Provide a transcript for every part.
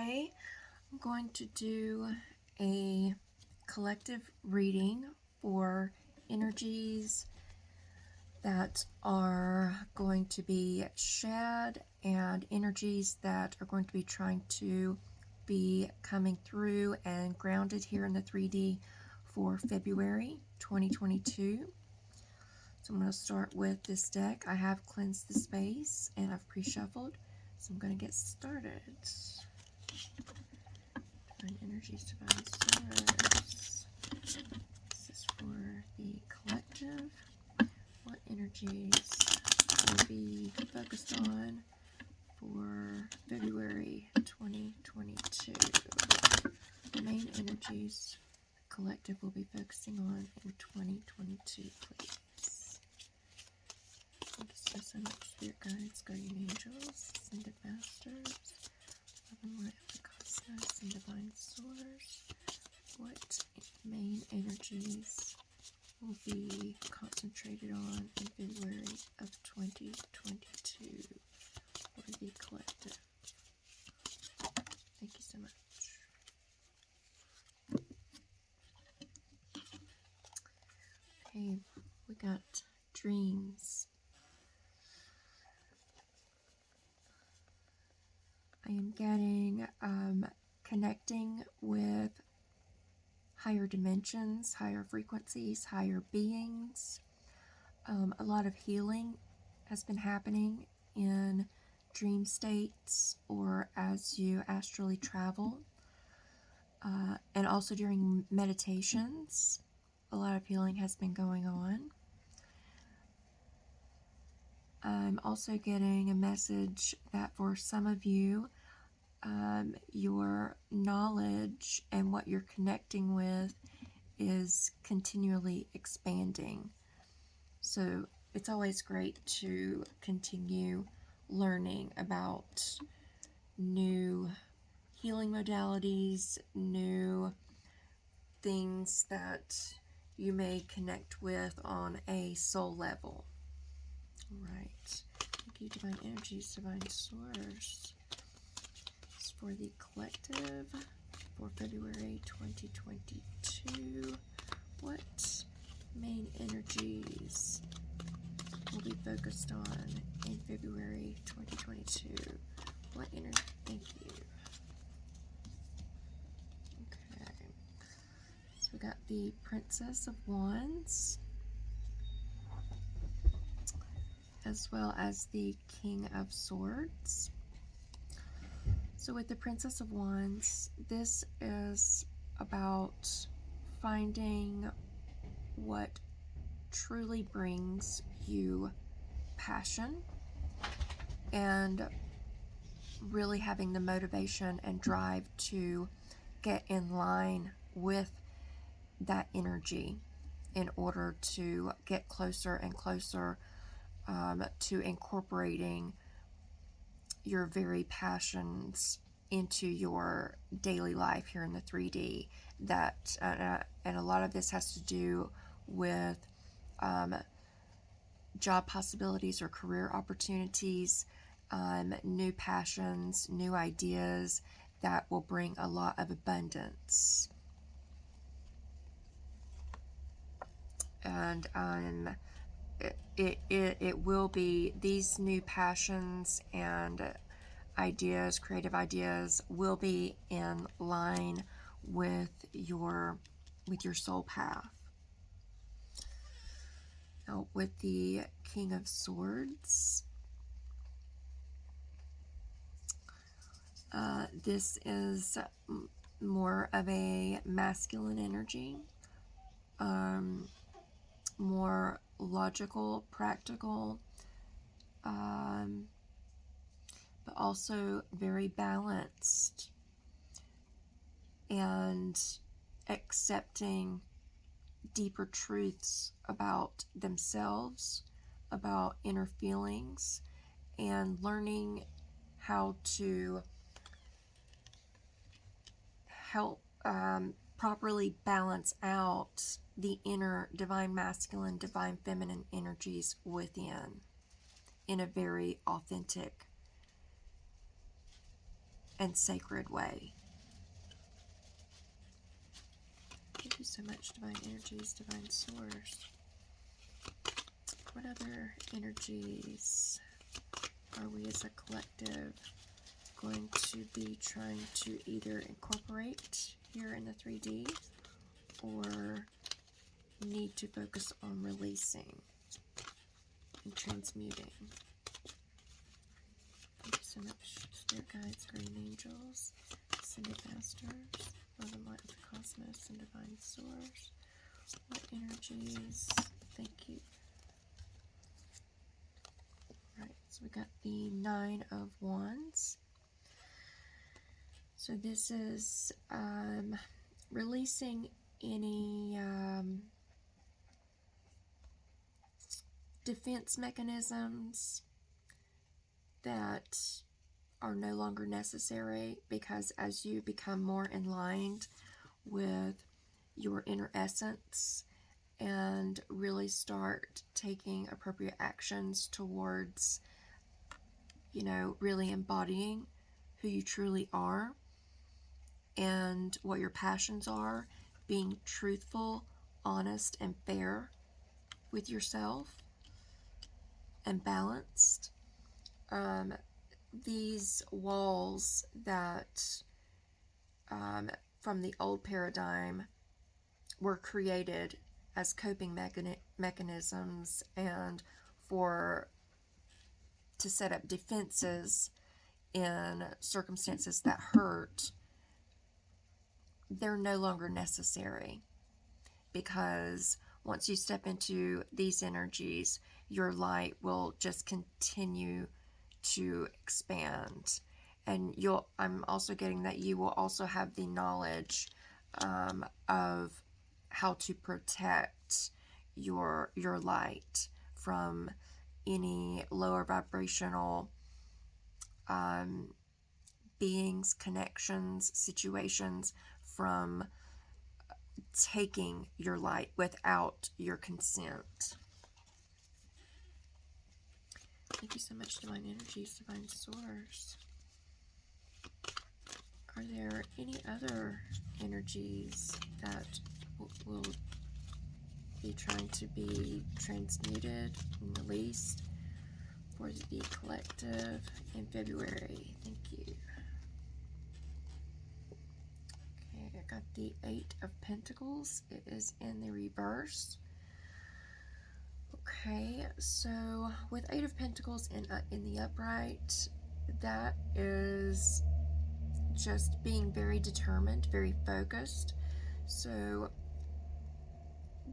today I'm going to do a collective reading for energies that are going to be shed and energies that are going to be trying to be coming through and grounded here in the 3D for February 2022. So I'm going to start with this deck. I have cleansed the space and I've pre-shuffled, so I'm going to get started. Divine energies, divine source. This is for the collective. What energies will be focused on for February 2022? The main energies the collective will be focusing on in 2022, please. Thank you so much, spirit guides, guardian angels, ascended masters, love and light of the cosmos, and divine source. What main energies will be concentrated on in February of 2022 for the collective? Thank you so much. Okay, we got dreams. I am getting connecting with higher dimensions, higher frequencies, higher beings. A lot of healing has been happening in dream states or as you astrally travel. And also during meditations, a lot of healing has been going on. I'm also getting a message that for some of you, your knowledge and what you're connecting with is continually expanding. So it's always great to continue learning about new healing modalities, new things that you may connect with on a soul level. All right. Thank you, divine energies, divine source. For the collective for February 2022. What main energies will be focused on in February 2022? What energy? Thank you. Okay. So we got the Princess of Wands, as well as the King of Swords. So with the Princess of Wands, this is about finding what truly brings you passion and really having the motivation and drive to get in line with that energy in order to get closer and closer to incorporating your very passions into your daily life here in the 3D. That and a lot of this has to do with job possibilities or career opportunities, new passions, new ideas that will bring a lot of abundance. And it will be these new passions and ideas, creative ideas, will be in line with your soul path. Now, with the King of Swords, this is more of a masculine energy, more logical, practical, but also very balanced and accepting deeper truths about themselves, about inner feelings, and learning how to help properly balance out the inner divine masculine, divine feminine energies within in a very authentic and sacred way. Thank you so much, Divine Energies, Divine Source. What other energies are we as a collective going to be trying to either incorporate here in the 3D or need to focus on releasing and transmuting? Thank you so much, Spirit Guides, Guardian Angels, Ascended Masters, Love and Light of the Cosmos, and Divine Source. What energies? Thank you. Right, so we got the Nine of Wands. So this is releasing any defense mechanisms that are no longer necessary, because as you become more aligned with your inner essence and really start taking appropriate actions towards, really embodying who you truly are and what your passions are, being truthful, honest, and fair with yourself, and balanced. These walls that from the old paradigm were created as coping mechanisms and to set up defenses in circumstances that hurt, they're no longer necessary, because once you step into these energies, your light will just continue to expand. And I'm also getting that you will also have the knowledge of how to protect your light from any lower vibrational beings, connections, situations, from taking your light without your consent. Thank you so much, Divine Energies, Divine Source. Are there any other energies that will be trying to be transmuted and released for the collective in February? Thank you. Okay, I got the Eight of Pentacles. It is in the reverse. Okay, so with Eight of Pentacles in the upright, that is just being very determined, very focused. So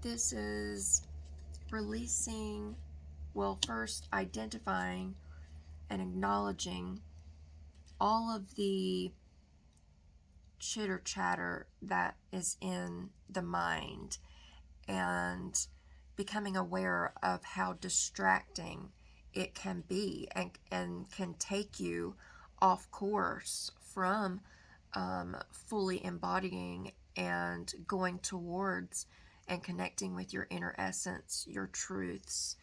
this is releasing, well, first identifying and acknowledging all of the chitter chatter that is in the mind, and becoming aware of how distracting it can be, and can take you off course from fully embodying and going towards and connecting with your inner essence, your truths,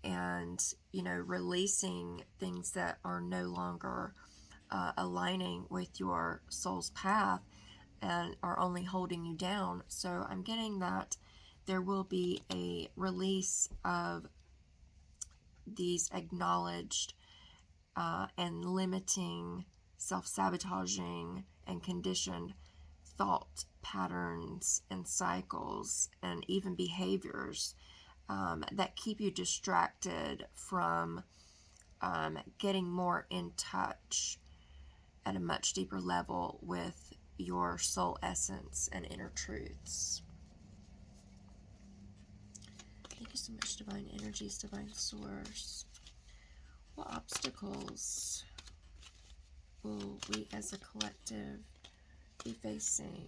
and releasing things that are no longer aligning with your soul's path and are only holding you down. So I'm getting that there will be a release of these acknowledged and limiting, self-sabotaging, and conditioned thought patterns and cycles, and even behaviors that keep you distracted from getting more in touch at a much deeper level with your soul essence and inner truths. Thank you so much, Divine Energies, Divine Source. What obstacles will we as a collective be facing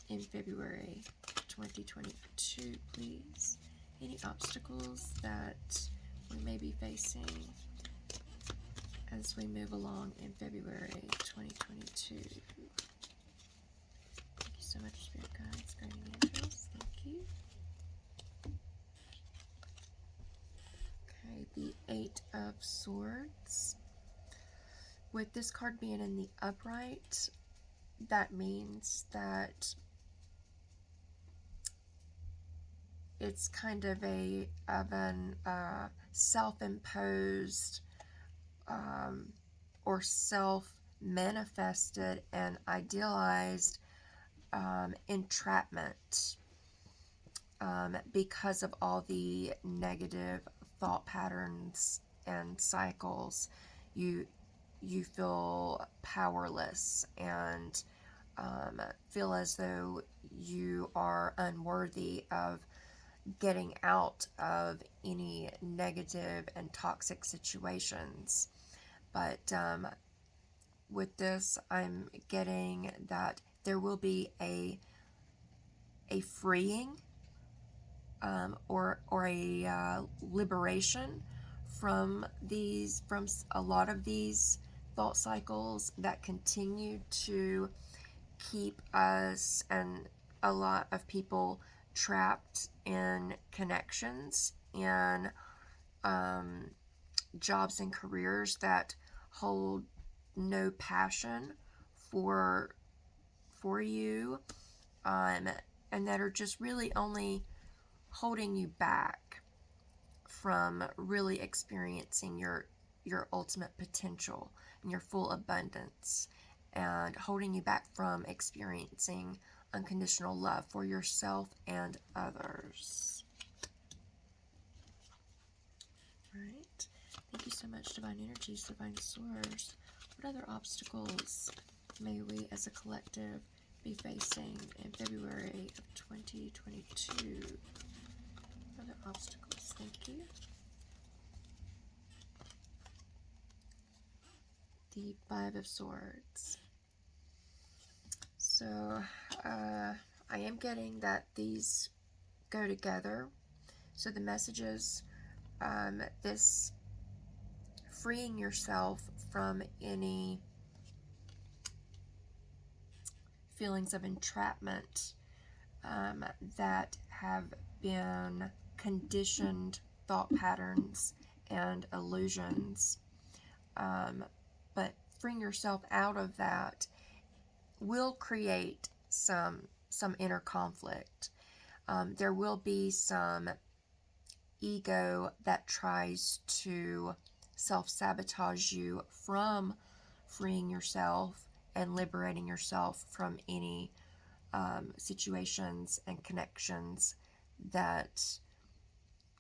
in February 2022, please? Any obstacles that we may be facing as we move along in February 2022? Thank you so much, Spirit Guides, Guardian Angels. Thank you. Okay, the Eight of Swords. with this card being in the upright, that means that it's kind of an self-imposed or self-manifested and idealized entrapment because of all the negative thought patterns and cycles. You feel powerless and feel as though you are unworthy of getting out of any negative and toxic situations. But with this, I'm getting that there will be a freeing or a liberation from a lot of these thought cycles that continue to keep us and a lot of people trapped in connections and jobs and careers that hold no passion for you, and that are just really only holding you back from really experiencing your ultimate potential and your full abundance, and holding you back from experiencing unconditional love for yourself and others. Right. Thank you so much, Divine Energies, Divine Source. What other obstacles may we as a collective be facing in February of 2022? Other obstacles, thank you. The Five of Swords. So, I am getting that these go together. So the messages, this freeing yourself from any feelings of entrapment that have been conditioned thought patterns and illusions, but freeing yourself out of that will create some inner conflict. There will be some ego that tries to self-sabotage you from freeing yourself and liberating yourself from any situations and connections that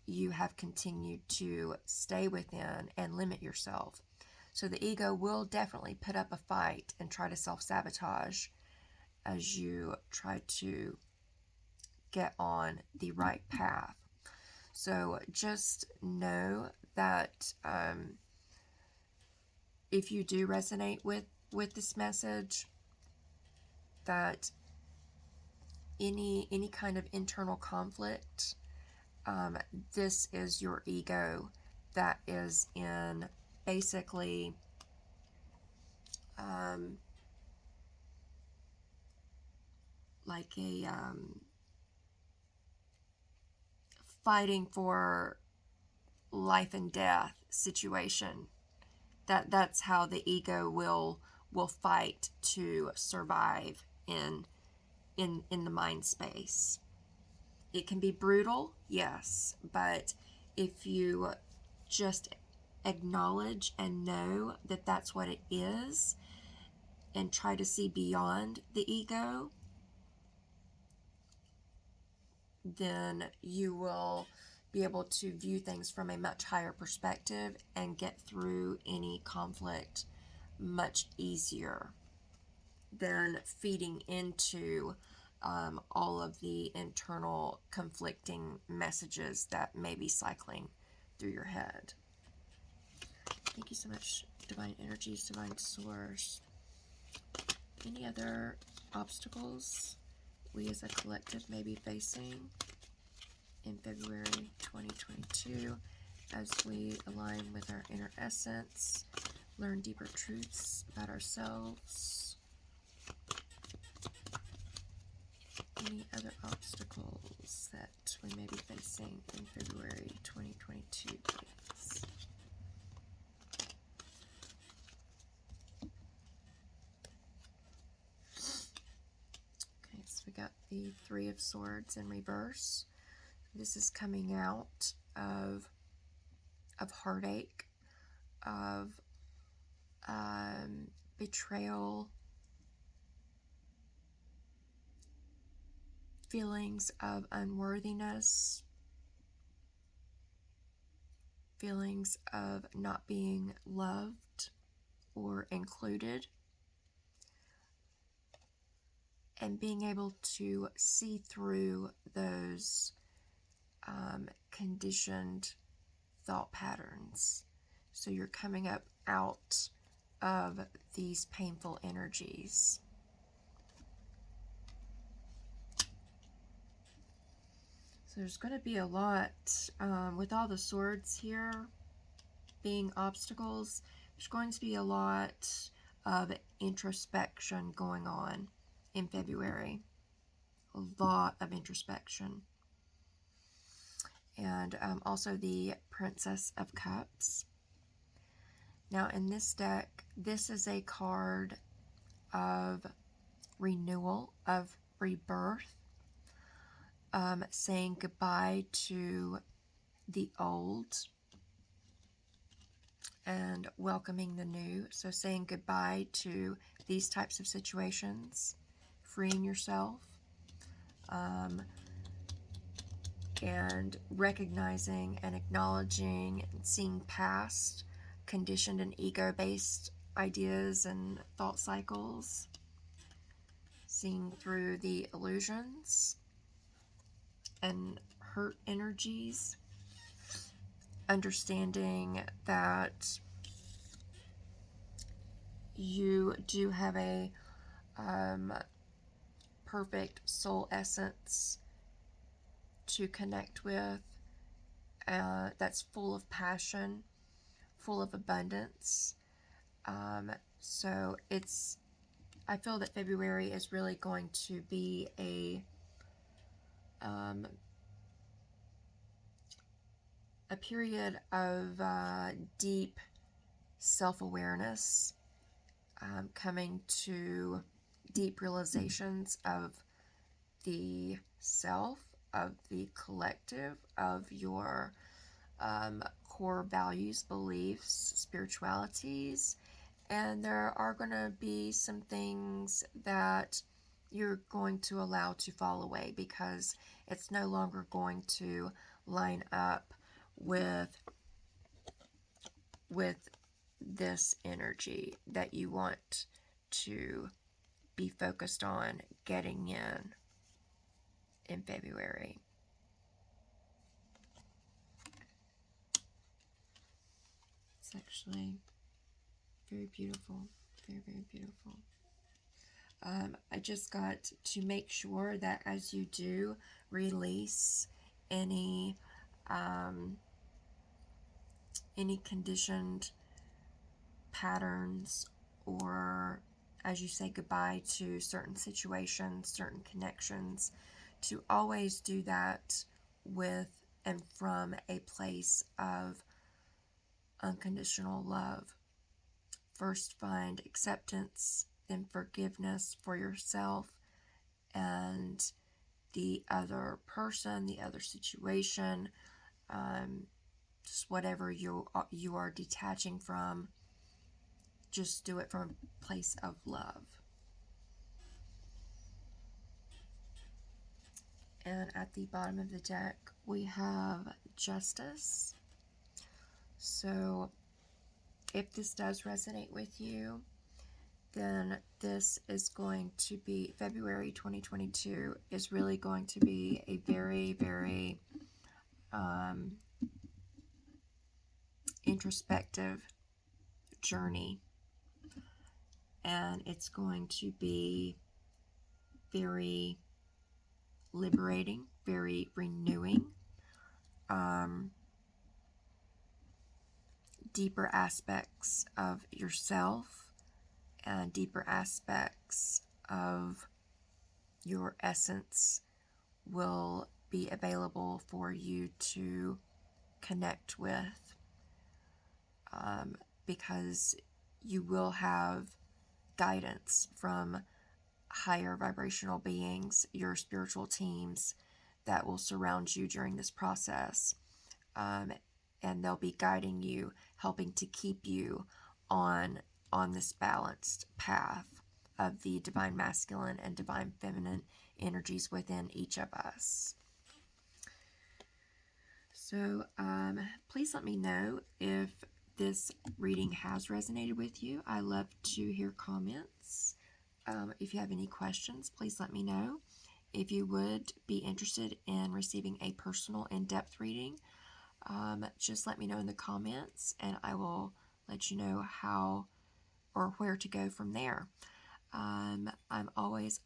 you have continued to stay within and limit yourself. So the ego will definitely put up a fight and try to self-sabotage as you try to get on the right path. So just know that if you do resonate with this message, that any kind of internal conflict, this is your ego that is in basically like a fighting for life and death situation. That's how the ego will fight to survive in the mind space. It can be brutal, yes, but if you just acknowledge and know that that's what it is and try to see beyond the ego, then you will be able to view things from a much higher perspective and get through any conflict much easier than feeding into all of the internal conflicting messages that may be cycling through your head. Thank you so much, Divine Energies, Divine Source. Any other obstacles we as a collective may be facing in February 2022 as we align with our inner essence, learn deeper truths about ourselves? Any other obstacles that we may be facing in February 2022, please? the Three of Swords in reverse. This is coming out of heartache, of betrayal, feelings of unworthiness, feelings of not being loved or included, and being able to see through those conditioned thought patterns. So you're coming up out of these painful energies. So there's going to be a lot, with all the swords here being obstacles, there's going to be a lot of introspection going on in February. A lot of introspection. And also the Princess of Cups. Now in this deck, this is a card of renewal, of rebirth, saying goodbye to the old and welcoming the new. So saying goodbye to these types of situations, freeing yourself, and recognizing and acknowledging and seeing past conditioned and ego-based ideas and thought cycles, seeing through the illusions and hurt energies, understanding that you do have a perfect soul essence to connect with, that's full of passion, full of abundance. So I feel that February is really going to be a period of deep self-awareness, coming to deep realizations of the self, of the collective, of your core values, beliefs, spiritualities. And there are going to be some things that you're going to allow to fall away because it's no longer going to line up with this energy that you want to be focused on getting in February. It's actually very beautiful. Very, very beautiful. I just got to make sure that as you do release any conditioned patterns, or as you say goodbye to certain situations, certain connections, to always do that with and from a place of unconditional love. First find acceptance, then forgiveness for yourself and the other person, the other situation, just whatever you are detaching from. Just do it from a place of love. And at the bottom of the deck, we have Justice. So if this does resonate with you, then this is going to be, February 2022 is really going to be a very, very introspective journey. And it's going to be very liberating, very renewing. Deeper aspects of yourself and deeper aspects of your essence will be available for you to connect with, because you will have guidance from higher vibrational beings, your spiritual teams that will surround you during this process. And they'll be guiding you, helping to keep you on this balanced path of the divine masculine and divine feminine energies within each of us. So please let me know if this reading has resonated with you. I love to hear comments. If you have any questions, please let me know. If you would be interested in receiving a personal in-depth reading, just let me know in the comments, and I will let you know how or where to go from there. I'm always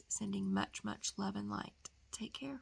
sending much love and light. Take care.